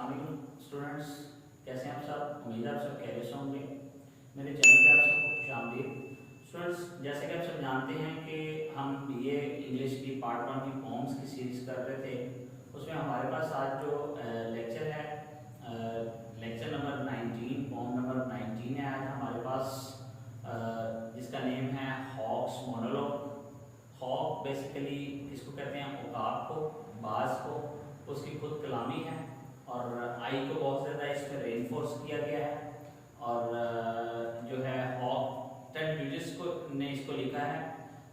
अस्सलाम वालेकुम स्टूडेंट्स, कैसे हैं आप सब। उम्मीद है आप सब खैरियत से होंगे। मेरे चैनल पे आप सबको खुशामदीद। स्टूडेंट्स, जैसे कि आप सब जानते हैं कि हम बीए इंग्लिश की पार्ट 1 की पॉम्स की सीरीज़ कर रहे थे। उसमें हमारे पास आज जो लेक्चर है, लेक्चर नंबर 19, पॉम नंबर 19 है आज हमारे पास, जिसका नेम है हॉक्स मोनोलॉग। हॉक बेसिकली किसको कहते हैं? उकाब को, बाज को। उसकी खुद कलामी है और आई को बहुत ज़्यादा इसमें रेनफोर्स किया गया है। और जो है हॉक टेड ह्यूजेस को ने इसको लिखा है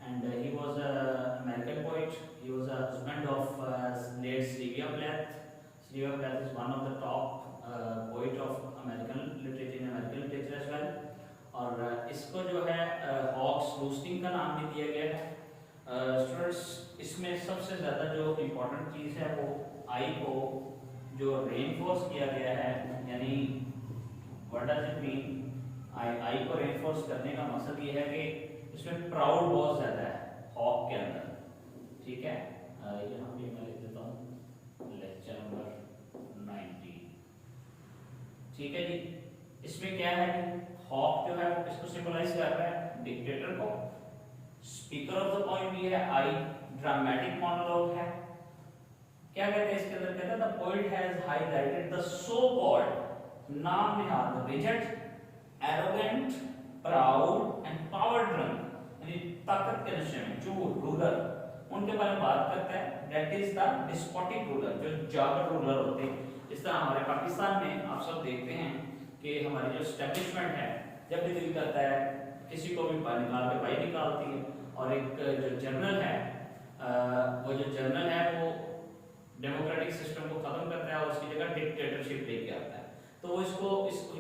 and he was American poet. He was a husband of late Sylvia Plath. Sylvia Plath is one of the top poet of American literature as well. और इसको जो है हॉक्स रूस्टिंग का नाम भी दिया गया है। स्टूडेंट्स, इसमें सबसे ज़्यादा जो इम्पोर्टेंट चीज़ है वो आई को जो रेनफोर्स किया गया है, यानी व्हाट डज इट मीन, आई को रेनफोर्स करने का मकसद ये है कि इसमें प्राउड बहुत ज़्यादा है हॉक के अंदर। ठीक है, यहाँ पे मैं लिख देता हूँ लेक्चर नंबर 19। ठीक है जी, इसमें क्या है कि हॉक जो है वो किसको सिंबलाइज कर रहा है? डिक्टेटर को। स्पीकर ऑफ द पॉइंट भी है आई, ड्रामेटिक मोनोलॉग है। क्या कहते हैं इसके अंदर? कहते हैं the poet has highlighted the so called नाम निहाद rigid, arrogant, proud and power drunk, यानी ताकत के नशे में चूर रूलर, उनके बारे में बात करता है। That is the despotic ruler, जो जाबर रूलर होते हैं। इस तरह हमारे पाकिस्तान में आप सब देखते हैं कि हमारी जो एस्टेब्लिशमेंट है, जब भी दिल करता है किसी को भी बाहर निकाल के बाहर निकालती है। और एक जो जनरल है, वो जो जनरल है वो डेमोक्रेटिक सिस्टम को खत्म करता है और उसकी जगह डिक्टेटरशिप लेके आता है। तो वो इसको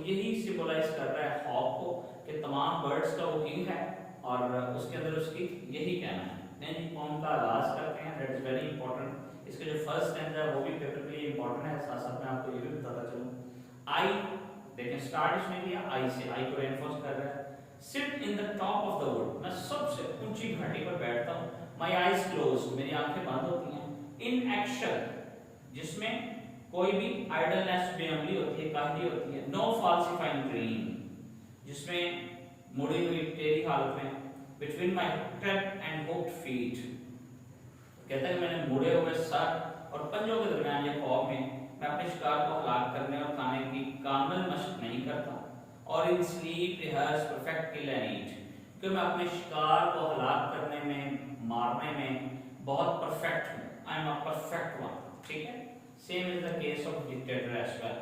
यही सिंबलाइज कर रहा है हॉक को कि तमाम बर्ड्स का वो किंग है और उसके अंदर उसकी यही कहना है। नहीं, पॉम का आगाज करते हैं, दैट इज वेरी इंपॉर्टेंट। इसके जो फर्स्ट स्टैंजा है वो भी पेपर के लिए इंपॉर्टेंट है। साथ साथ में आपको ये भी बताता चलूं, आई देखें स्टार्ट इसमें किया आई से, आई को रेनफोर्स कर रहा है। Sit in the top of the wood, मैं सबसे ऊंची घाटी पर बैठता हूँ। माई आईज क्लोज्ड, मेरी आंखें बंद होती हैं। इन एक्शन, जिसमें कोई भी आइडलनेस बेअमली होती है, काहली होती है। नो फाल्सिफाइंग ड्रीम, जिसमें मुड़ी हुई टेढ़ी हालत में। Between my trap and hooked feet, कहता है कि मैंने मुड़े हुए सर और पंजों के दरमियान ये खौफ में मैं अपने शिकार को हलाक करने और खाने की कामिल मशक नहीं करता। और in sleep rehearse perfect kill and eat, कि मैं अपने शिकार को हलाक करने में, मारने में बहुत परफेक्ट हूँ। I am a perfect one. ठीक है, same is the case of dictator as well.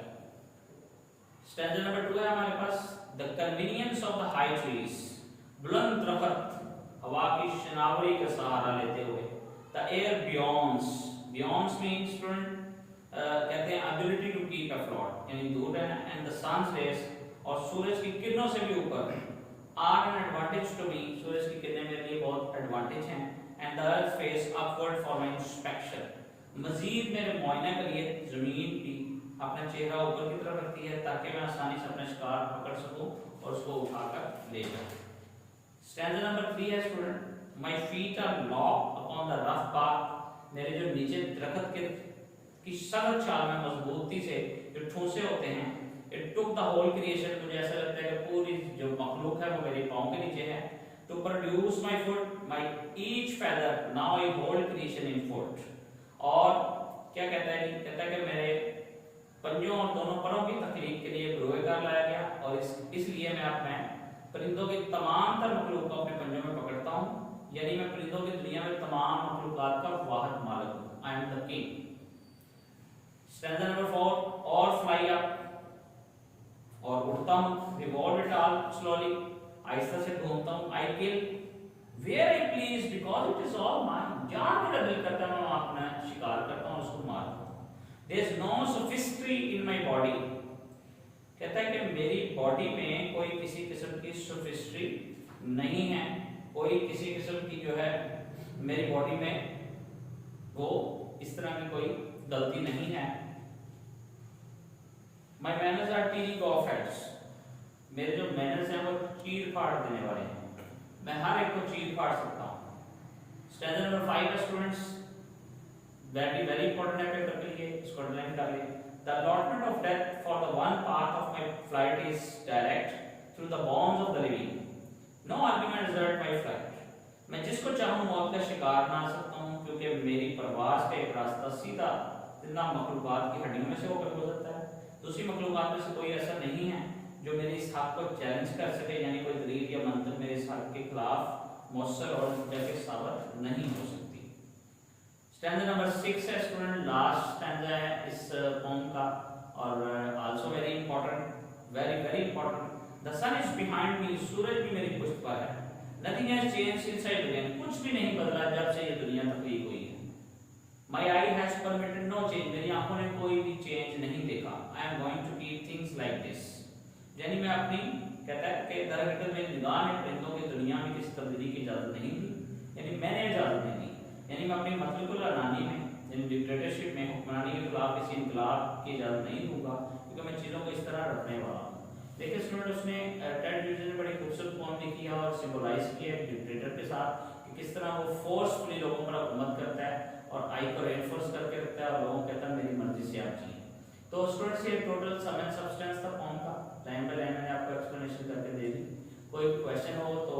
Stanza number 2 है हमारे पास, the convenience of the high trees, बुलंद दरख्त हवा की शनावरी का सहारा लेते हुए। The air buoyance, buoyance means student कहते हैं एबिलिटी टू कीप अफ्लोट, यानी दूर रहना। एंड द सन्स रेज, और सूरज की किरणों से भी ऊपर, are an advantage to me, सूरज की किरणें मेरे लिए बहुत एडवांटेज हैं। And the earth face upward for my inspection, मजीद मेरे मुआयना के लिए जमीन भी अपना चेहरा ऊपर की तरफ रखती है ताकि मैं आसानी से अपना शिकार पकड़ सकूं और उसको उठाकर ले जाऊं। स्टैंजा नंबर 3 है student, my feet are locked upon the rough path, मेरे जो नीचे दरख्त के की सख्त छाल में मजबूती से जो ठूंसे होते हैं। It took the whole creation, मुझे ऐसा लगता है कि पूरी जो मखलूक है वो मेरे पांव के नीचे है। To produce my foot, my each feather, now I hold creation in foot. और क्या कहता है? कहता है कि मेरे पंजों और दोनों परों की तकलीफ के लिए रोएगार लाया गया और इसलिए मैं परिंदों के तमाम तर मखलूक को अपने पंजों में पकड़ता हूँ, यानी मैं परिंदों की दुनिया में तमाम मखलूकात का वाहिद मालिक हूँ। I am the king. Stanza number 4, और फ्लाई अप, और उड़ता हूँ। रिवॉल्व इट ऑल स्लोली, आहिस्ता से घूमता हूँ। I kill where I please because it is all mine, जहाँ मेरा दिल करता है मैं अपना शिकार करता हूँ, उसको मारता हूँ। There is no sophistry in my body, कहता है कि मेरी बॉडी में कोई किसी किस्म की सोफिस्ट्री नहीं है, कोई किसी किस्म की जो है मेरी बॉडी में वो इस तरह की कोई गलती नहीं है। My manners are tearing off heads, मेरे जो मैनर्स हैं वो चीर फाड़ देने वाले हैं, मैं हर एक को चीर फाड़ सकता हूँ। स्टैंजा नंबर 5 है स्टूडेंट्स, वेरी वेरी इंपॉर्टेंट है पेपर के लिए, इसको अंडरलाइन कर लें। The allotment of death for the one path of my flight is direct through the bonds of the living. No argument desert my flight. मैं जिसको चाहूँ मौत का शिकार बना सकता हूँ, क्योंकि मेरी परवाज़ का एक रास्ता सीधा जिंदा मखलूक़ात की हड्डियों में से होकर गुजरता है। दूसरी मखलूक़ात में से कोई ऐसा नहीं है जो मेरे इस हक़ को चैलेंज कर सके, यानी कोई दलील या मंतक मेरे इस हक़ के खिलाफ मौसर और मुतफिक साबित नहीं हो सकती। स्टैंजा नंबर 6 है स्टूडेंट, लास्ट स्टैंजा है इस पोम का और also very important, very very important. The sun is behind me, सूरज भी मेरी पुष्ट पर है। नथिंग हैज चेंज्ड इनसाइड दुनिया, कुछ भी नहीं बदला जब से ये दुनिया तख्लीक हुई है। My eye has permitted no change, मेरी आंखों ने कोई भी चेंज नहीं देखा। I am going to keep things like this, यानी मैं अपनी, कहता है कि दरअसल मेरी निगाह ने परिंदों की दुनिया में किसी तब्दीली की इजाजत नहीं दी, यानी मैंने इजाजत नहीं दी, यानी मैं अपनी मतलबुल अनानी में, यानी डिक्टेटरशिप में हुक्मरानी के खिलाफ किसी इनकलाब की इजाजत नहीं दूंगा, क्योंकि मैं चीज़ों को इस तरह रखने वाला हूँ। देखिए स्टूडेंट, उसने टेड ड्यूजन ने बड़ी खूबसूरत पोम लिखी है और सिंबलाइज किया है डिक्टेटर के साथ कि किस तरह वो फोर्सफुली लोगों पर हुकूमत करता है और आई को रेनफोर्स करके रखता है और लोगों को कहता है मेरी मर्जी से आप जिए। तो स्टूडेंट्स ये टोटल सम एंड सब्सटेंस था फॉर्म का, लाइन बाय लाइन मैंने आपको एक्सप्लेनेशन करके दे दी। कोई क्वेश्चन हो तो